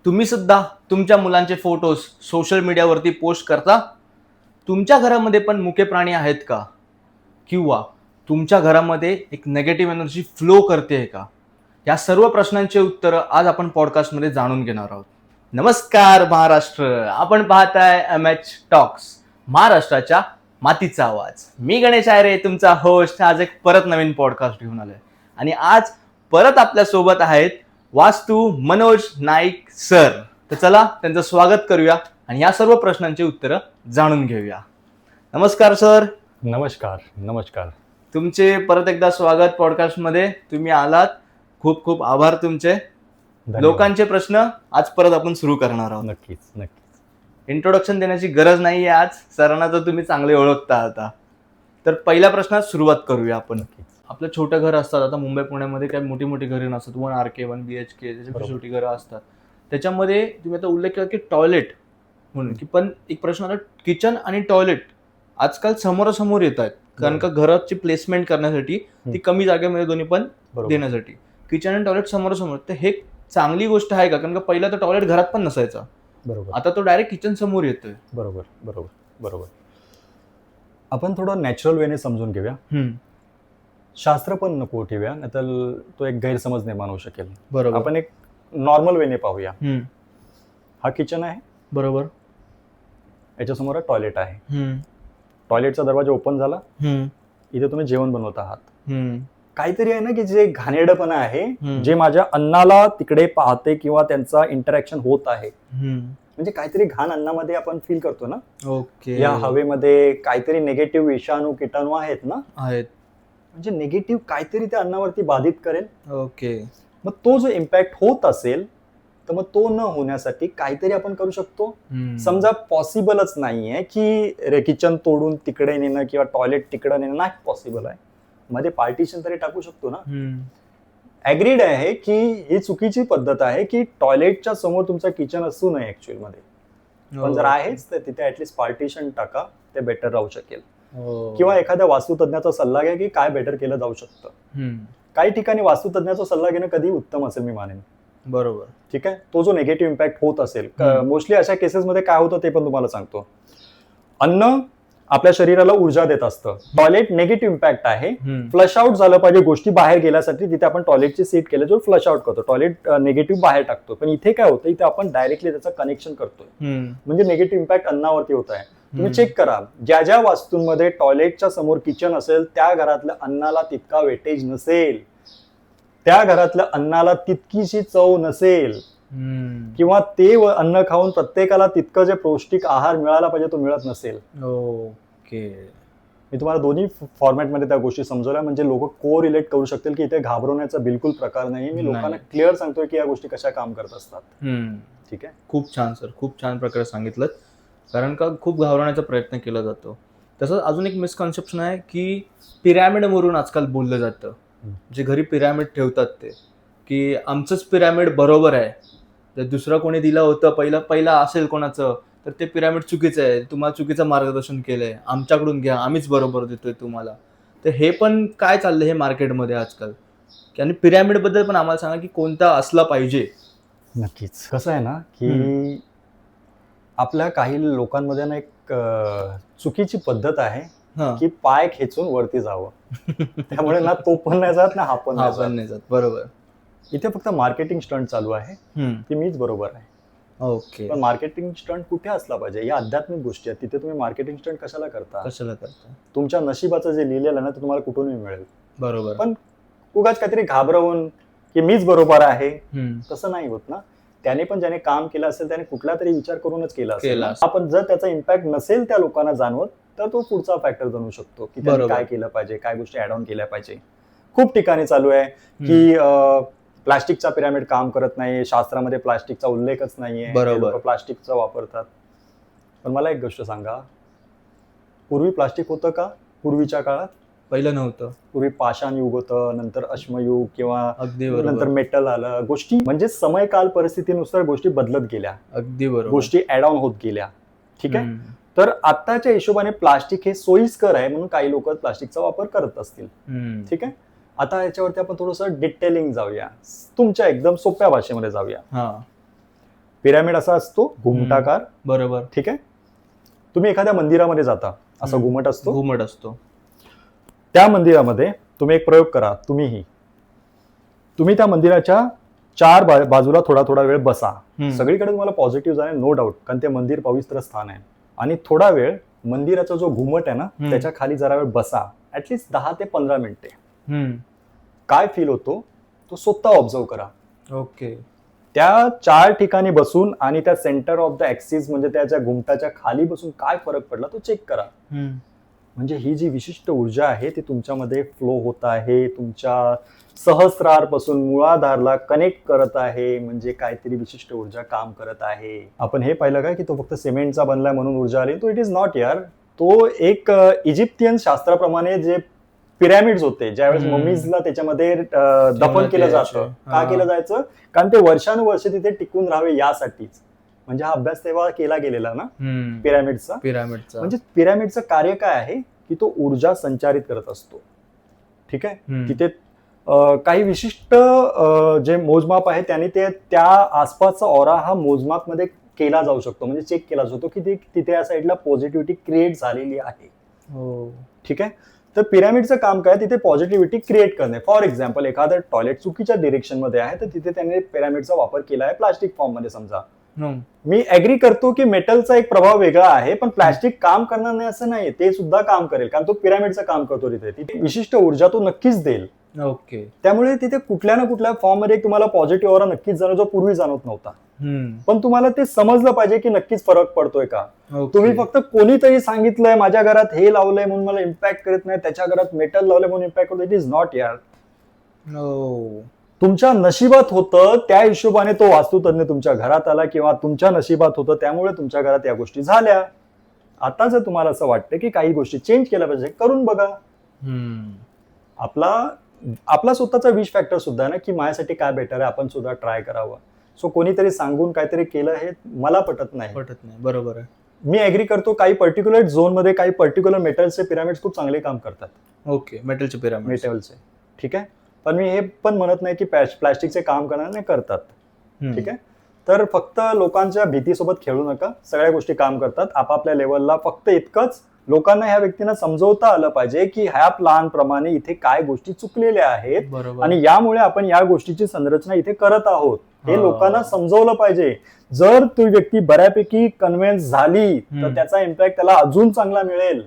तुम्ही सुद्धा तुमच्या मुलांचे फोटोज सोशल मीडियावरती पोस्ट करता? तुमच्या घरामध्ये पण मुके प्राणी आहेत का? किंवा तुमच्या घरामध्ये एक नेगेटिव्ह एनर्जी फ्लो करते का? या सर्व प्रश्नांची उत्तरं आज आपण पॉडकास्टमध्ये जाणून घेणार आहोत. नमस्कार महाराष्ट्र, आपण पाहताय MH टॉक्स, महाराष्ट्राच्या मातीचा आवाज. मी गणेश आयरे, तुमचा होस्ट. आज एक परत नवीन पॉडकास्ट घेऊन आलोय आणि आज परत आपल्या सोबत आहेत वास्तू मनोज नाईक सर. तर चला त्यांचं स्वागत करूया आणि या सर्व प्रश्नांची उत्तरं जाणून घेऊया. नमस्कार सर. नमस्कार. नमस्कार. तुमचे परत एकदा स्वागत पॉडकास्टमध्ये. तुम्ही आलात, खूप खूप आभार तुमचे. धन्यवाद. लोकांचे प्रश्न आज परत आपण सुरू करणार आहोत. नक्कीच. इंट्रोडक्शन देण्याची गरज नाहीये आज, सरांना तर तुम्ही चांगले ओळखता आता. तर पहिल्या प्रश्नात सुरुवात करूया आपण. आपलं छोटं घर असतात, आता मुंबई पुण्यामध्ये काही मोठी मोठी घरे नसतात, 1 RK 1 BHK त्याच्यापेक्षा छोटी घरं असतात. त्याच्यामध्ये तुम्ही आता उल्लेख केला की टॉयलेट म्हणून, की पण एक प्रश्न आला, किचन आणि टॉयलेट आजकाल समोरासमोर येत आहेत, कारण का घराची प्लेसमेंट करण्यासाठी, ती कमी जागेमध्ये दोन्ही पण देण्यासाठी किचन आणि टॉयलेट समोरासमोर. तर हे चांगली गोष्ट आहे का? कारण का पहिला तर टॉयलेट घरात पण नसायचा, बरोबर. आता तो डायरेक्ट किचन समोर येतोय. बरोबर. आपण थोडं नॅचरल वेने समजून घेऊया. शास्त्र पण नको ठेवूया, नाहीतर तो एक गैरसमज निर्माण होऊ शकेल. बरोबर. आपण एक नॉर्मल वेने पाहूया. हा किचन आहे, बरोबर. याच्यासमोर टॉयलेट आहे. टॉयलेटचा दरवाजा ओपन झाला, इथे तुम्ही जेवण बनवत आहात. काहीतरी आहे ना की जे घाणेरडपणा आहे, जे माझ्या अन्नाला तिकडे पाहते किंवा त्यांचा इंटरॅक्शन होत आहे, म्हणजे काहीतरी घाण अन्नामध्ये आपण फील करतो ना. ओके. या हवेमध्ये काहीतरी निगेटिव्ह विषाणू कीटाणू आहेत ना, आहेत. म्हणजे निगेटिव्ह काहीतरी त्या अन्नावरती बाधित करेल. ओके. मग तो जो इम्पॅक्ट होत असेल, तर मग तो न होण्यासाठी काहीतरी आपण करू शकतो. समजा पॉसिबलच नाहीये की किचन तोडून तिकडे नेणं किंवा टॉयलेट तिकडे नेणं, नाही पॉसिबल आहे. मध्ये पार्टिशन तरी टाकू शकतो ना. ऍग्रीड आहे की ही चुकीची पद्धत आहे की टॉयलेटच्या समोर तुमचं किचन असू नये ऍक्च्युअल मध्ये, पण जर आहेच तर तिथे ऍटलीस्ट पार्टिशन टाका, ते बेटर राहू शकेल. किंवा एखाद्या वास्तुतज्ञाचा सल्ला घ्या की काय बेटर केलं जाऊ शकतं. काही ठिकाणी वास्तुतज्ञाचा सल्ला घेणं कधी उत्तम असेल मी मानेन. बरोबर. ठीक आहे. तो जो निगेटिव्ह इम्पॅक्ट होत असेल, मोस्टली अशा केसेसमध्ये काय होतं ते पण तुम्हाला सांगतो. अन्न आपल्या शरीराला ऊर्जा देत असतं. टॉयलेट निगेटिव्ह इम्पॅक्ट आहे, फ्लश आउट झालं पाहिजे, गोष्टी बाहेर गेल्यासाठी तिथे आपण टॉयलेटची सीट केलं जो फ्लश आउट करतो, टॉयलेट निगेटिव्ह बाहेर टाकतो. पण इथे काय होतं, इथे आपण डायरेक्टली त्याचं कनेक्शन करतोय, म्हणजे निगेटिव्ह इम्पॅक्ट अन्नावरती होत आहे. तुम्ही चेक करा, ज्या ज्या वास्तूंमध्ये टॉयलेटच्या समोर किचन असेल त्या घरातल्या अन्नाला तितका वेटेज नसेल, त्या घरातल्या अन्नाला तितकीशी चव नसेल, किंवा ते अन्न खाऊन प्रत्येकाला तितकं जे पौष्टिक आहार मिळाला पाहिजे तो मिळत नसेल. ओके. मी तुम्हाला दोन्ही फॉर्मॅटमध्ये त्या गोष्टी समजवल्या, म्हणजे लोक को रिलेट करू शकतील की इथे घाबरवण्याचा बिलकुल प्रकार नाही. मी लोकांना क्लिअर सांगतोय की या गोष्टी कशा काम करत असतात. ठीक आहे. खूप छान सर, खूप छान प्रकारे सांगितलं. कारण का खूप घाबरवण्याचा प्रयत्न केला जातो. तसंच अजून एक मिसकन्सेप्शन आहे की पिरॅमिडवरून आजकाल बोललं जातं, जे घरी पिरॅमिड ठेवतात ते, की आमचंच पिरॅमिड बरोबर आहे, जर दुसरं कोणी दिलं होतं पहिला असेल कोणाचं, तर ते पिरॅमिड चुकीचं आहे, तुम्हाला चुकीचं मार्गदर्शन केलंय, आमच्याकडून घ्या, आम्हीच बरोबर देतोय तुम्हाला. तर हे पण काय चाललंय हे मार्केटमध्ये आजकाल, आणि पिरॅमिड बद्दल पण आम्हाला सांगा की कोणता असला पाहिजे. नक्कीच. कसं आहे ना की आपल्या काही लोकांमध्ये ना एक चुकीची पद्धत आहे की पाय खेचून वरती जावं. त्यामुळे ना तो पण नाही जात ना हा पण नाही जात. बरोबर. इथे फक्त मार्केटिंग स्टंट चालू आहे की मीच बरोबर आहे. ओके. पण मार्केटिंग स्टंट कुठे असला पाहिजे, या आध्यात्मिक गोष्टी आहेत, तिथे तुम्ही मार्केटिंग स्टंट कशाला करता? तुमच्या नशिबाचं जे लिहिलेलं ना ते तुम्हाला कुठूनही मिळेल. बरोबर. पण उगाच काहीतरी घाबरवून की मीच बरोबर आहे, तसं नाही होत ना. त्याने पण ज्याने काम केलं असेल त्याने कुठला तरी विचार करूनच केला असेल. आपण जर त्याचा इम्पॅक्ट नसेल त्या लोकांना जाणवत, तर तो पुढचा फॅक्टर बनू शकतो की त्यांनी काय केलं पाहिजे, काय गोष्टी ऍड ऑन केल्या पाहिजे. खूप ठिकाणी चालू आहे की प्लास्टिकचा पिरॅमिड काम करत नाही, शास्त्रामध्ये प्लास्टिकचा उल्लेखच नाहीये, लोक प्लास्टिकचा वापरतात. पण मला एक गोष्ट सांगा, पूर्वी प्लास्टिक होतं का? पूर्वीच्या काळात पहिलं नव्हतं. पूर्वी पाषाण युग होतं, नंतर अश्मयुग किंवा नंतर मेटल आलं. गोष्टी म्हणजे समय काल परिस्थितीनुसार गोष्टी बदलत गेल्या. अगदी बरोबर. गोष्टी ऍड ऑन होत गेल्या. ठीक आहे. तर आताच्या हिशोबाने प्लास्टिक हे सोयीस्कर आहे म्हणून काही लोक प्लास्टिकचा वापर करत असतील. ठीक आहे. आता याच्यावरती आपण थोडंसं डिटेलिंग जाऊया, तुमच्या एकदम सोप्या भाषेमध्ये जाऊया. पिरामिड असा असतो घुमटाकार. बरोबर. ठीक आहे. तुम्ही एखाद्या मंदिरामध्ये जाता, असा घुमट असतो. घुमट असतो. त्या मंदिरामध्ये तुम्ही एक प्रयोग करा. तुम्ही त्या मंदिराच्या 4 बाजूला थोडा थोडा वेळ बसा. सगळीकडे तुम्हाला पॉझिटिव्ह जाणे, नो डाऊट, कारण ते मंदिर पवित्र स्थान आहे. आणि थोडा वेळ मंदिराचा जो घुमट आहे ना त्याच्या खाली जरा वेळ बसा, ऍटलीस्ट 10 ते 15 मिनिटे. काय फील होतो तो स्वतः ऑब्झर्व करा. ओके. त्या 4 ठिकाणी बसून आणि त्या सेंटर ऑफ द ऍक्सिस म्हणजे त्याच्या घुमटाच्या खाली बसून काय फरक पडला तो चेक करा. म्हणजे ही जी विशिष्ट ऊर्जा आहे ती तुमच्यामध्ये फ्लो होत आहे, तुमच्या सहस्रारपासून मूळाधारला कनेक्ट करत आहे, म्हणजे काहीतरी विशिष्ट ऊर्जा काम करत आहे. आपण हे पाहिलं काय की तो फक्त सिमेंटचा बनलाय म्हणून ऊर्जा आली, तो इट इज नॉट यार. तो एक इजिप्तियन शास्त्राप्रमाणे जे पिरॅमिड्स होते, ज्यावेळेस ममीजला त्याच्यामध्ये दफन केलं जातं. का केलं जायचं? कारण ते वर्षानुवर्ष तिथे टिकून राहावे यासाठीच. म्हणजे हा अभ्यास तेव्हा केला गेलेला ना पिरॅमिडचा. म्हणजे पिरॅमिडचं कार्य काय आहे की तो ऊर्जा संचारित करत असतो. ठीक आहे. तिथे काही विशिष्ट जे मोजमाप आहे त्यांनी ते त्या आसपासचा ऑरा हा मोजमाप मध्ये केला जाऊ शकतो, म्हणजे चेक केला जातो की तिथे या साईडला पॉझिटिव्हिटी क्रिएट झालेली आहे. ठीक आहे. तर पिरॅमिडचं काम काय? तिथे पॉझिटिव्हिटी क्रिएट करणे. फॉर एक्झाम्पल एखादं टॉयलेट चुकीच्या डिरेक्शन मध्ये आहे तर तिथे त्यांनी पिरॅमिडचा वापर केला आहे प्लास्टिक फॉर्म मध्ये. समजा मी ऍग्री करतो की मेटलचा एक प्रभाव वेगळा आहे, पण प्लास्टिक काम करणार नाही असं नाही, ते सुद्धा काम करेल कारण तो पिरॅमिडचं काम करतो. तिथे विशिष्ट ऊर्जा तो नक्कीच देईल. ओके. त्यामुळे तिथे कुठल्या ना कुठल्या फॉर्म मध्ये तुम्हाला पॉझिटिव्ह ऑरा नक्कीच जाणवतो, जो पूर्वी जाणवत नव्हता. पण तुम्हाला ते समजलं पाहिजे की नक्कीच फरक पडतोय का. तुम्ही फक्त कोणीतरी सांगितलंय माझ्या घरात हे लावलंय म्हणून मला इम्पॅक्ट करत नाही, त्याच्या घरात मेटल लावलंय म्हणून इम्पॅक्ट करतो, इट इज नॉट यार. तुमच्या नशिबात होतं त्या हिशोबाने तो वास्तुतज्ञ तुमच्या घरात आला किंवा तुमच्या नशिबात होतं त्यामुळे तुमच्या घरात या गोष्टी झाल्या. आता जर तुम्हाला असं वाटतं की काही गोष्टी चेंज केल्या पाहिजे, करून बघा. आपला स्वतःचा विश फॅक्टर सुद्धा आहे ना की माझ्यासाठी काय बेटर आहे, आपण सुद्धा ट्राय करावं. सो कोणीतरी सांगून काहीतरी केलं हे मला पटत नाही. बरोबर आहे. मी ऍग्री करतो काही पर्टिक्युलर झोन मध्ये काही पर्टिक्युलर मेटलचे पिरॅमिड्स खूप चांगले काम करतात. ओके. मेटलचे पिरॅमिड. मेटलचे. ठीक आहे. पण मी हे पण म्हणत नाही की प्लास्टिकचे काम करणार नाही, करतात. ठीक आहे. तर फक्त लोकांच्या भीतीसोबत खेळू नका, सगळ्या गोष्टी काम करतात आपापल्या लेवलला. फक्त इतकंच लोकांना ह्या व्यक्तींना समजवता आलं पाहिजे की ह्या प्लान प्रमाणे इथे काय गोष्टी चुकलेल्या आहेत आणि यामुळे आपण या गोष्टीची संरचना इथे करत आहोत हे लोकांना समजवलं पाहिजे. जर ती व्यक्ती बऱ्यापैकी कन्व्हिन्स झाली तर त्याचा इम्पॅक्ट त्याला अजून चांगला मिळेल,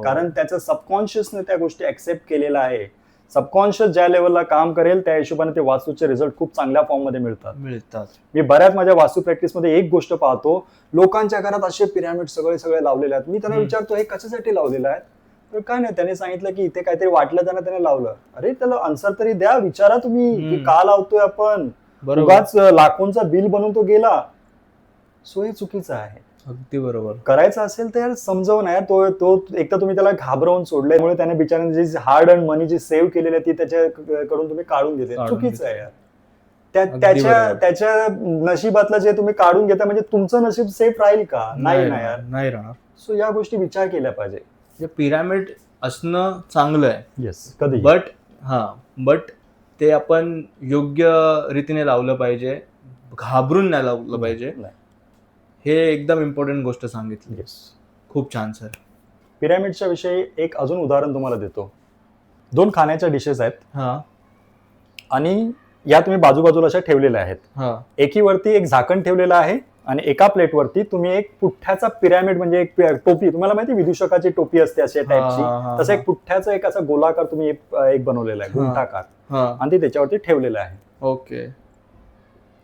कारण त्याचं सबकॉन्शियसने त्या गोष्टी ऍक्सेप्ट केलेल्या आहे. सबकॉन्शियस ज्या लेवलला काम करेल त्या हिशोबाने ते वास्तूचे रिझल्ट खूप चांगल्या फॉर्म मध्ये मिळतात. मी बऱ्याच माझ्या वास्तू प्रॅक्टिस मध्ये एक गोष्ट पाहतो, लोकांच्या घरात असे पिरॅमिड सगळे लावलेले आहेत. मी त्यांना विचारतो हे कशासाठी लावलेलं आहे, तर काय नाही, त्याने सांगितलं की इथे काहीतरी वाटलं त्यांना, त्याने लावलं. अरे त्याला आन्सर तरी द्या, विचारा तुम्ही की का लावतोय आपण. उगाच लाखोंचा बिल बनवून तो गेला. सो हे चुकीचं आहे. अगदी बरोबर. करायचं असेल तर यार समजवून यार. तो एक तर तुम्ही त्याला घाबरवून सोडल्यामुळे त्याने बिचाराने जी हार्ड अर्न मनी जी सेव्ह केलेली आहे ती त्याच्याकडून तुम्ही काढून घेते, चुकीचं आहे यार. त्याच्या नशिबातलं जे तुम्ही काढून घेता म्हणजे तुमचं नशीब सेफ राहील का? नाही ना यार, नाही राहणार. सो या गोष्टी विचार केल्या पाहिजे. पिरॅमिड असणं चांगलं आहे. येस, कधी. बट ते आपण योग्य रीतीने लावलं पाहिजे, घाबरून नाही लावलं पाहिजे. हे एकदम इम्पॉर्टंट गोष्ट सांगितली. येस, खूप छान सर. पिरॅमिडच्या विषयी एक अजून उदाहरण तुम्हाला देतो. 2 खाण्याच्या डिशेस आहेत आणि या तुम्ही बाजूबाजूला अशा ठेवलेल्या आहेत. एकीवरती एक झाकण ठेवलेलं आहे आणि एका प्लेटवरती तुम्ही एक पुठ्ठ्याचा पिरॅमिड म्हणजे एक टोपी, तुम्हाला माहिती विदूषकाची टोपी असते अशा टाईपची, तसं एक पुठ्ठ्याचा एक असा गोलाकार तुम्ही एक बनवलेला आहे, गुंठाकार, आणि ते त्याच्यावरती ठेवलेलं आहे. ओके.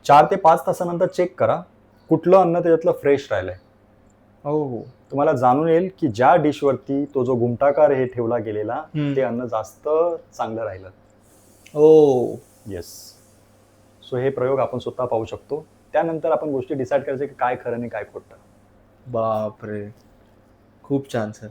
4 ते 5 तासानंतर चेक करा कुठलं अन्न त्याच्यातलं फ्रेश राहिलंय. तुम्हाला जाणून येईल की ज्या डिश वरती तो जो गुंटाकार हे ठेवला गेलेला ते अन्न जास्त चांगलं राहिलं. येस. सो हे प्रयोग आपण स्वतः पाहू शकतो. त्यानंतर आपण गोष्टी डिसाईड करायचे की काय खरं आणि काय खोटं. बापरे, खूप छान सर.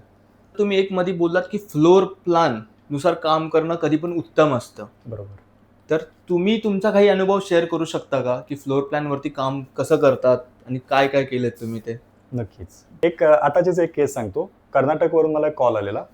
तुम्ही एक मध्ये बोललात की फ्लोर प्लॅन नुसार काम करणं कधी पण उत्तम असतं. बरोबर. तर तुम्ही तुमचा काही अनुभव शेअर करू शकता का की फ्लोर प्लॅन वरती काम कसं करतात आणि काय काय केलं तुम्ही ते? नक्कीच. एक आताचीच एक केस सांगतो. कर्नाटक वरून मला कॉल आलेला.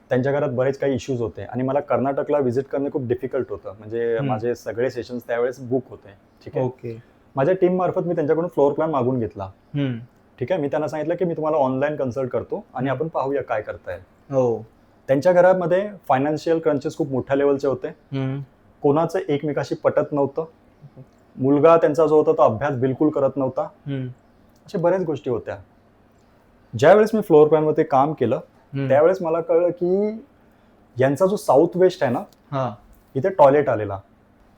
त्यांच्या घरात बरेच काही इश्यूज होते आणि मला कर्नाटकला व्हिजिट करणे खूप डिफिकल्ट होतं, म्हणजे माझे सगळे सेशन्स त्यावेळेस बुक होते. ठीक आहे. ओके. माझ्या टीम मार्फत मी त्यांच्याकडून फ्लोअर प्लॅन मागून घेतला. हम्म. ठीक आहे, मी त्यांना सांगितलं की मी तुम्हाला ऑनलाईन कन्सल्ट करतो आणि आपण पाहूया काय करताय. हो. त्यांच्या घरामध्ये फायनान्शियल क्रंचेस खूप मोठ्या लेवलचे होते. कोणाचं एकमेकाशी पटत नव्हतं. मुलगा त्यांचा जो होता तो अभ्यास बिलकुल करत नव्हता. अशा बऱ्याच गोष्टी होत्या. ज्यावेळेस मी फ्लोअर प्लॅनवरती काम केलं त्यावेळेस मला कळलं की यांचा जो साऊथ वेस्ट आहे ना, इथे टॉयलेट आलेला.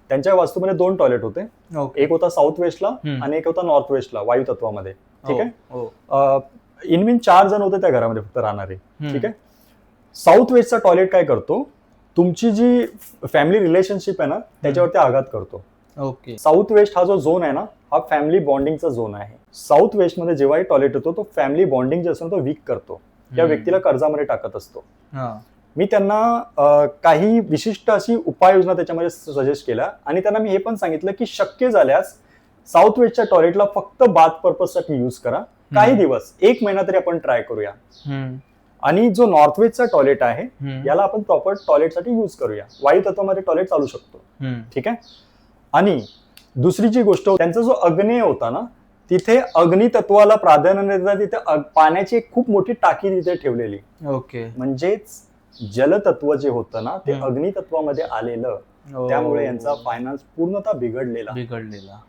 त्यांच्या वास्तूमध्ये 2 टॉयलेट होते. एक होता साऊथ वेस्टला आणि एक होता नॉर्थ वेस्टला, वायू तत्वामध्ये. ठीक आहे, इनमीन 4 जण होते त्या घरामध्ये फक्त राहणारे. ठीक आहे, साऊथ वेस्टचा टॉयलेट काय करतो, तुमची जी फॅमिली रिलेशनशिप आहे ना त्याच्यावरती आघात करतो. ओके. साऊथ वेस्ट हा जो झोन आहे ना हा फॅमिली बॉन्डिंगचा झोन आहे. साऊथ वेस्ट मध्ये जेव्हाही टॉयलेट होतो तो फॅमिली बॉन्डिंग जे असतो तो वीक करतो, त्या व्यक्तीला कर्जामध्ये टाकत असतो. मी त्यांना काही विशिष्ट अशी उपाययोजना त्याच्यामध्ये सजेस्ट केल्या आणि त्यांना मी हे पण सांगितलं की शक्य झाल्यास साऊथ वेस्टच्या टॉयलेटला फक्त बाथ पर्पजसाठी यूज करा. काही दिवस, 1 महिना तरी आपण ट्राय करूया. आणि जो नॉर्थ वेस्टचा टॉयलेट आहे याला आपण प्रॉपर टॉयलेटसाठी यूज करूया. वायू तत्वामध्ये टॉयलेट चालू शकतो. ठीक आहे. आणि दुसरी जी गोष्ट, त्यांचा जो अग्नेय होता ना तिथे अग्नी तत्वाला प्राधान्य देता तिथे पाण्याची एक खूप मोठी टाकी तिथे ठेवलेली. ओके. म्हणजेच जलतत्व जे होतं ना ते अग्नी तत्वामध्ये आलेलं, त्यामुळे यांचा फायनान्स पूर्णतः बिघडलेला.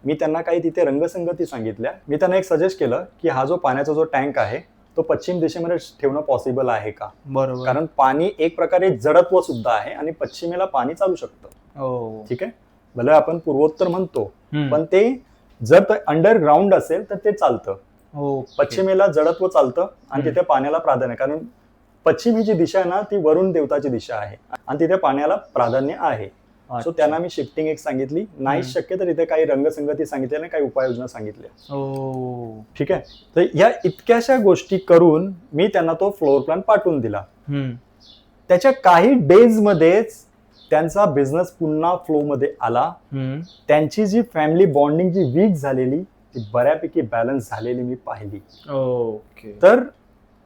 मी त्यांना काही तिथे रंगसंगती सांगितल्या. मी त्यांना एक सजेस्ट केलं की हा जो पाण्याचा जो टँक आहे तो पश्चिम दिशेमध्ये ठेवणं पॉसिबल आहे का. बरोबर. कारण पाणी एक प्रकारे जडत्व सुद्धा आहे आणि पश्चिमेला पाणी चालू शकतं. ठीक आहे, भले आपण पूर्वोत्तर म्हणतो पण ते जर अंडरग्राऊंड असेल तर ते चालतं. पश्चिमेला जडत्व चालतं आणि तिथे पाण्याला प्राधान्य, कारण पश्चिम ही जी दिशा आहे ना ती वरुण देवताची दिशा आहे आणि तिथे पाण्याला प्राधान्य आहे. सो त्यांना मी शिफ्टिंग एक सांगितली. नाही शक्य तर इथे काही रंगसंगती सांगितल्या आणि काही उपाययोजना सांगितल्या. ठीक आहे, तर या इतक्याशा गोष्टी करून मी त्यांना तो फ्लोअर प्लॅन पाठवून दिला. त्याच्या काही डेज मध्येच त्यांचा बिझनेस पुन्हा फ्लो मध्ये आला. त्यांची जी फॅमिली बॉन्डिंग जी वीक झालेली ती बऱ्यापैकी बॅलन्स झालेली मी पाहिली. तर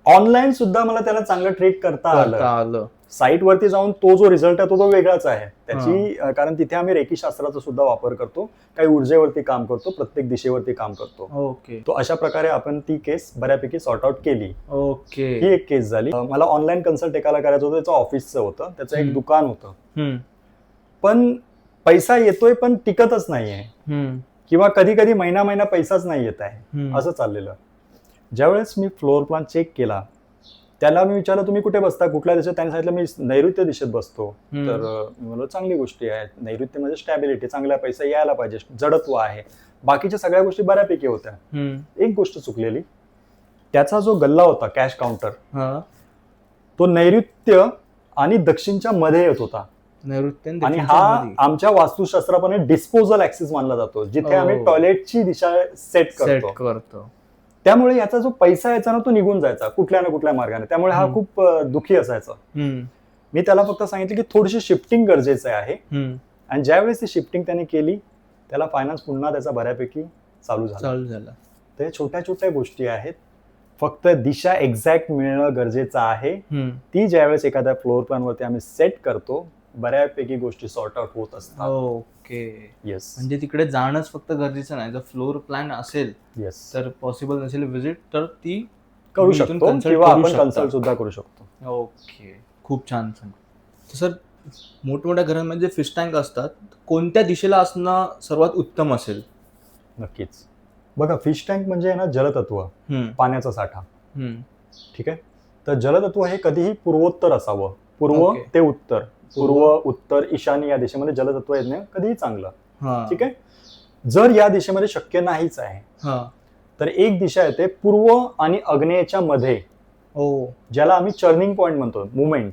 ऑनलाईन सुद्धा मला त्याला चांगलं ट्रीट करता आलं. साईट वरती जाऊन तो जो रिझल्ट आहे तो वेगळाच आहे त्याची, कारण तिथे आम्ही रेकी शास्त्राचा सुद्धा वापर करतो, काही ऊर्जेवरती काम करतो, प्रत्येक दिशेवरती काम करतो. ओके. तो अशा प्रकारे आपण ती केस बऱ्यापैकी सॉर्ट आउट केली. ओके. ही एक केस झाली. मला ऑनलाईन कन्सल्ट एकाला करायचं होतं, त्याचं ऑफिसचं होतं, त्याचं एक दुकान होतं, पण पैसा येतोय पण टिकतच नाहीये, किंवा कधी कधी महिना पैसाच नाही येत आहे, असं चाललेलं. ज्यावेळेस मी फ्लोअर प्लॅन चेक केला त्याला मी विचारलं तुम्ही कुठे बसता, कुठल्या दिशेत. त्याने सांगितलं मी नैऋत्य दिशेत बसतो. तर मी म्हणलं चांगली गोष्टी आहेत, नैऋत्य म्हणजे स्टॅबिलिटी, चांगला पैसा यायला पाहिजे, जडत्व आहे, बाकीच्या सगळ्या गोष्टी बऱ्यापैकी होत्या. एक गोष्ट चुकलेली, त्याचा जो गल्ला होता कॅश काउंटर तो नैऋत्य आणि दक्षिणच्या मध्ये येत होता. आणि हा आमच्या वास्तुशास्त्राप्रमाणे डिस्पोजल ऍक्सिस मानला जातो, जिथे आम्ही टॉयलेटची दिशा सेट करतो. त्यामुळे याचा जो पैसा यायचा ना तो निघून जायचा कुठल्या ना कुठल्या मार्गाने. त्यामुळे हा खूप दुःखी असायचा. मी त्याला फक्त सांगितलं की थोडीशी शिफ्टिंग गरजेचं आहे. आणि ज्यावेळेस ती शिफ्टिंग त्याने केली त्याला फायनान्स पुन्हा त्याचा बऱ्यापैकी चालू झाला. तर छोट्या छोट्या गोष्टी आहेत, फक्त दिशा एक्झॅक्ट मिळणं गरजेचं आहे. ती ज्यावेळेस एखाद्या फ्लोअर प्लॅन वरती आम्ही सेट करतो बऱ्यापैकी गोष्टी सॉर्ट आउट होत असतात. ओके. येस. म्हणजे तिकडे जाणंच फक्त गरजेचं नाही, जर फ्लोअर प्लॅन असेल तर पॉसिबल नसेल विजिट तर ती करू शकतो किंवा आपण कन्सल्ट सुद्धा करू शकतो. ओके, खूप छान सांग. सर, मोठमोठ्या घरांमध्ये फिश टँक असतात, कोणत्या दिशेला असणं सर्वात उत्तम असेल? नक्कीच बघा, फिश टँक म्हणजे ना जलतत्व, पाण्याचा साठा. ठीक आहे, तर जलतत्व हे कधीही पूर्वोत्तर असावं, पूर्व ते उत्तर, पूर्व उत्तर ईशान्य या दिशेमध्ये जलतत्व येणं कधीही चांगलं. ठीक आहे, जर या दिशेमध्ये शक्य नाहीच आहे तर एक दिशा येते पूर्व आणि आग्नेयच्या मध्ये, ज्याला आम्ही चर्निंग पॉइंट म्हणतो, मुवमेंट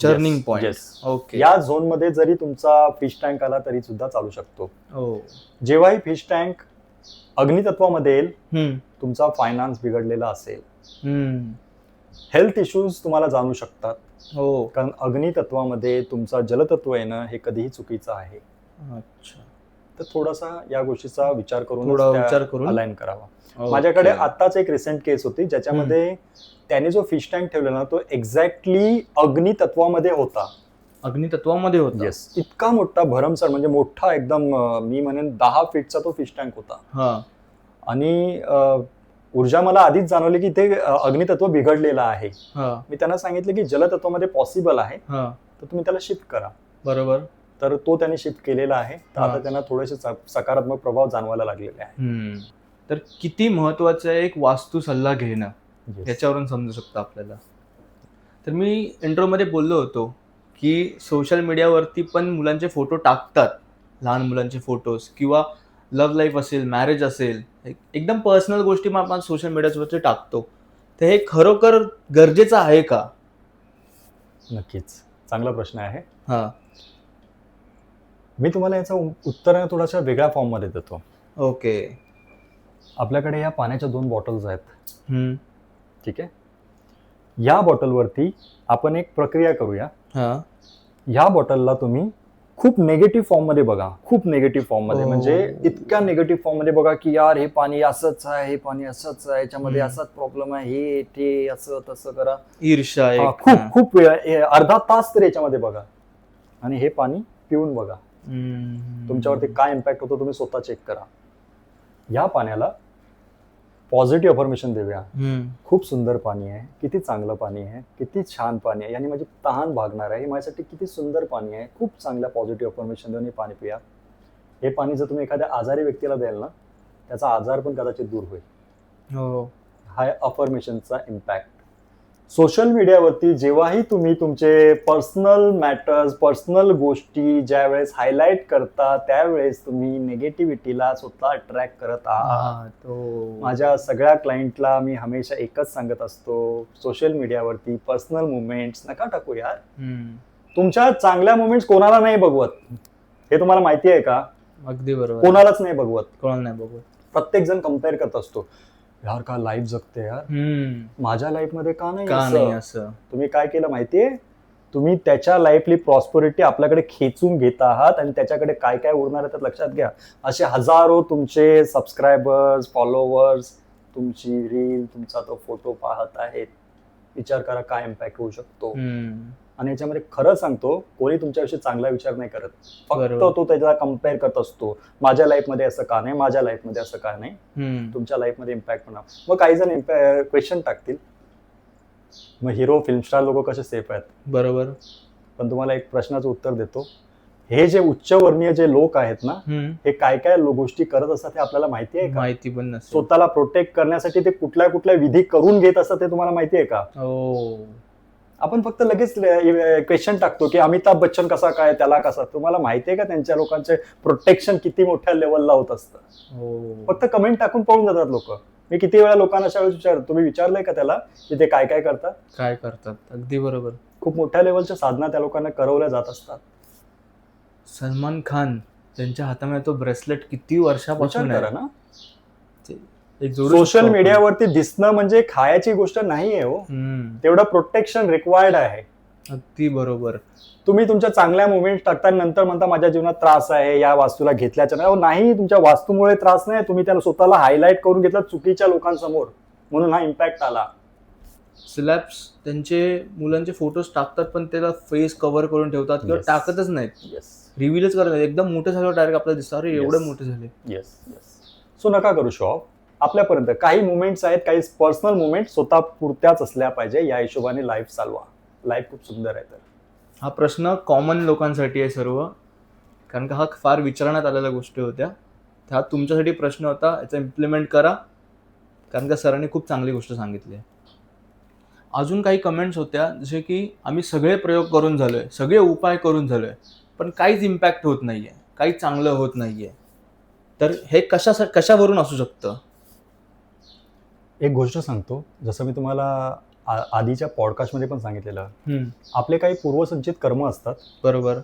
चर्निंग पॉइंट. ओके. या झोन मध्ये जरी तुमचा फिश टँक आला तरी सुद्धा चालू शकतो. जेव्हाही फिश टँक अग्नितत्वामध्ये येईल तुमचा फायनान्स बिघडलेला असेल, हेल्थ इश्यूज तुम्हाला जाणू शकतात. कारण अग्नितत्वामध्ये तुमचा जलतत्व येणं हे कधीही चुकीचं आहे. अच्छा. तर थोडासा या गोष्टीचा विचार करून अलाइन करावा. माझ्याकडे आताच एक रिसेंट केस होती ज्याच्यामध्ये त्याने जो फिश टँक ठेवलेला तो एक्झॅक्टली अग्नितत्वामध्ये होता. अग्नितत्वामध्ये होता. येस, इतका मोठा भरमसाठ म्हणजे मोठा एकदम मी म्हणेन 10 फीटचा तो फिश टँक होता. हा. आणि ऊर्जा मला आधीच जाणवली की ते अग्नितत्व बिघडलेलं आहे. हा. मी त्यांना सांगितलं की जलतत्वामध्ये पॉसिबल आहे, हा. तर तुम्ही त्याला शिफ्ट करा. बरोबर. तर तो त्याने शिफ्ट केलेला आहे. तर हा. आता त्यांना थोडेसे सकारात्मक प्रभाव जाणवायला लागलेले आहे. तर किती महत्वाचं आहे एक वास्तू सल्ला घेणं, Yes. याच्यावरून समजू शकतं आपल्याला. तर मी इंट्रोमध्ये बोललो होतो की सोशल मीडियावरती पण मुलांचे फोटो टाकतात, लहान मुलांचे फोटोज, किंवा लव्ह लाईफ असेल, मॅरेज असेल, एकदम पर्सनल गोष्टी मग आपण सोशल मीडियावरती टाकतो. तर हे खरोखर गरजेचं आहे का? नक्कीच चांगला प्रश्न आहे. हा. मी तुम्हाला याचं उत्तर थोडासा वेगळ्या फॉर्म मध्ये देतो. ओके. आपल्याकडे या पाण्याच्या 2 बॉटल्स आहेत. हम्म. ठीक आहे. या बॉटलवरती आपण एक प्रक्रिया करूया. हा. या बॉटलला तुम्ही खूप नेगेटिव्ह फॉर्म मध्ये बघा, खूप नेगेटिव्ह फॉर्म मध्ये, म्हणजे इतक्या नेगेटिव्ह फॉर्म मध्ये बघा की यार हे पाणी असंच आहे, हे पाणी असंच आहे, याच्यामध्ये असाच प्रॉब्लेम आहे, हे ते असं तसं करा, ईर्ष्या. खूप खूप वेळ, अर्धा तास तर याच्यामध्ये बघा, आणि हे पाणी पिऊन बघा तुमच्यावरती काय इम्पॅक्ट होतो तुम्ही स्वतः चेक करा. या पाण्याला पॉझिटिव्ह अफर्मेशन देऊया. खूप सुंदर पाणी आहे, किती चांगलं पाणी आहे, किती छान पाणी आहे, यानी माझी तहान भागणार आहे, हे माझ्यासाठी किती सुंदर पाणी आहे, खूप चांगल्या पॉझिटिव्ह अफर्मेशन देऊन हे पाणी पिया. हे पाणी जर तुम्ही एखाद्या आजारी व्यक्तीला द्याल ना, त्याचा आजार पण कदाचित दूर होईल. हो. हा अफर्मेशनचा इम्पॅक्ट. सोशल मीडियावरती जेव्हाही तुम्ही तुमचे पर्सनल मॅटर्स, पर्सनल गोष्टी ज्या वेळेस हायलाईट करता, त्यावेळेस तुम्ही निगेटिव्हिटीला स्वतः अट्रॅक्ट करत आहात. माझ्या सगळ्या क्लायंटला मी हमेशा एकच सांगत असतो, सोशल मीडियावरती पर्सनल मुवमेंट्स नका टाकू यार. तुमच्या चांगल्या मुवमेंट्स कोणाला नाही बघवत, हे तुम्हाला माहिती आहे का? अगदी बरोबर. कोणालाच नाही बघवत. कोणाला नाही बघवत. प्रत्येक जण कम्पेअर करत असतो, यार का लाईफ जगते यार, माझ्या लाईफ मध्ये का नाही असं. तुम्ही काय केलं माहितीये, तुम्ही त्याच्या लाईफली प्रॉस्पेरिटी आपल्याकडे खेचून घेत आहात, आणि त्याच्याकडे काय काय उरणार आहे लक्षात घ्या. असे हजारो तुमचे सबस्क्रायबर्स, फॉलोवर्स तुमची रील, तुमचा तो फोटो पाहत आहेत. विचार करा काय इम्पॅक्ट होऊ शकतो. आणि याच्यामध्ये खरं सांगतो, कोणी तुमच्याविषयी चांगला विचार नाही करत, फक्त तो त्याला कम्पेअर करत असतो. माझ्या लाईफमध्ये असं का नाही, माझ्या लाईफमध्ये असं का नाही. तुमच्या लाईफमध्ये इम्पॅक्ट होणार. मग काही जण क्वेश्चन टाकतील, मग हिरो फिल्म स्टार लोक कसे सेफ आहेत. बरोबर. पण तुम्हाला एक प्रश्नाचं उत्तर देतो, हे जे उच्चवर्णीय जे लोक आहेत ना, हे काय काय गोष्टी करत असतात हे आपल्याला माहिती आहे का? माहिती पण नसते. स्वतःला प्रोटेक्ट करण्यासाठी ते कुठल्या कुठल्या विधी करून घेत असतात हे तुम्हाला माहिती आहे का? आपण फक्त लगेच क्वेश्चन टाकतो की अमिताभ बच्चन कसा काय, त्याला कसा. तुम्हाला माहितीये का त्यांच्या लोकांचे प्रोटेक्शन किती मोठ्या लेवलला होत असतं. फक्त कमेंट टाकून पळून जातात लोक. मी किती वेळा लोकांना अशा वेळेस विचारतो, तुम्ही विचारलंय का त्याला की ते काय काय करतात? काय करतात. अगदी बरोबर. खूप मोठ्या लेवलच्या साधना त्या लोकांना करवल्या जात असतात. सलमान खान, त्यांच्या हातामध्ये तो ब्रेसलेट किती वर्षापासून आहे ना. सोशल मीडियावरती दिसणं म्हणजे खायची गोष्ट नाहीये हो. तेवढं प्रोटेक्शन रिक्वायर्ड आहे. अगदी बरोबर. तुम्ही तुमच्या चांगल्या मुवमेंट टाकता, नंतर म्हणता माझ्या जीवनात त्रास आहे या वास्तूला घेतल्याच्या. नाही, तुमच्या वास्तूमुळे त्रास नाही, तुम्ही त्याला स्वतःला हायलाईट करून घेतला चुकीच्या लोकांसमोर, म्हणून हा इम्पॅक्ट आला. स्लॅब्स त्यांचे मुलांचे फोटोज टाकतात, पण त्याला फेस कव्हर करून ठेवतात किंवा टाकतच नाहीत, रिव्हीलच करत नाहीत. एकदम मोठे झाल्यावर डायरेक्ट आपल्याला दिसतं, अरे एवढे मोठे झाले. सो नका करू शो ऑफ. आपल्यापर्यंत काही मुवमेंट्स आहेत, काही पर्सनल मुवमेंट स्वतः पुरत्याच असल्या पाहिजे. या हिशोबाने लाईफ चालवा. लाईफ खूप सुंदर आहे. तर हा प्रश्न कॉमन लोकांसाठी आहे सर्व, कारण का हा फार विचारण्यात आलेल्या गोष्टी होत्या. हा तुमच्यासाठी प्रश्न होता, याचा इम्प्लिमेंट करा, कारण का सरांनी खूप चांगली गोष्ट सांगितली आहे. अजून काही कमेंट्स होत्या, जसे की आम्ही सगळे प्रयोग करून झालोय, सगळे उपाय करून झालोय, पण काहीच इम्पॅक्ट होत नाहीये, काही चांगलं होत नाहीये. तर हे कशावरून असू शकतं? एक गोष्ट सांगतो, जसं मी तुम्हाला आधीच्या पॉडकास्टमध्ये पण सांगितलेलं, आपले काही पूर्वसंचित कर्म असतात. बरोबर.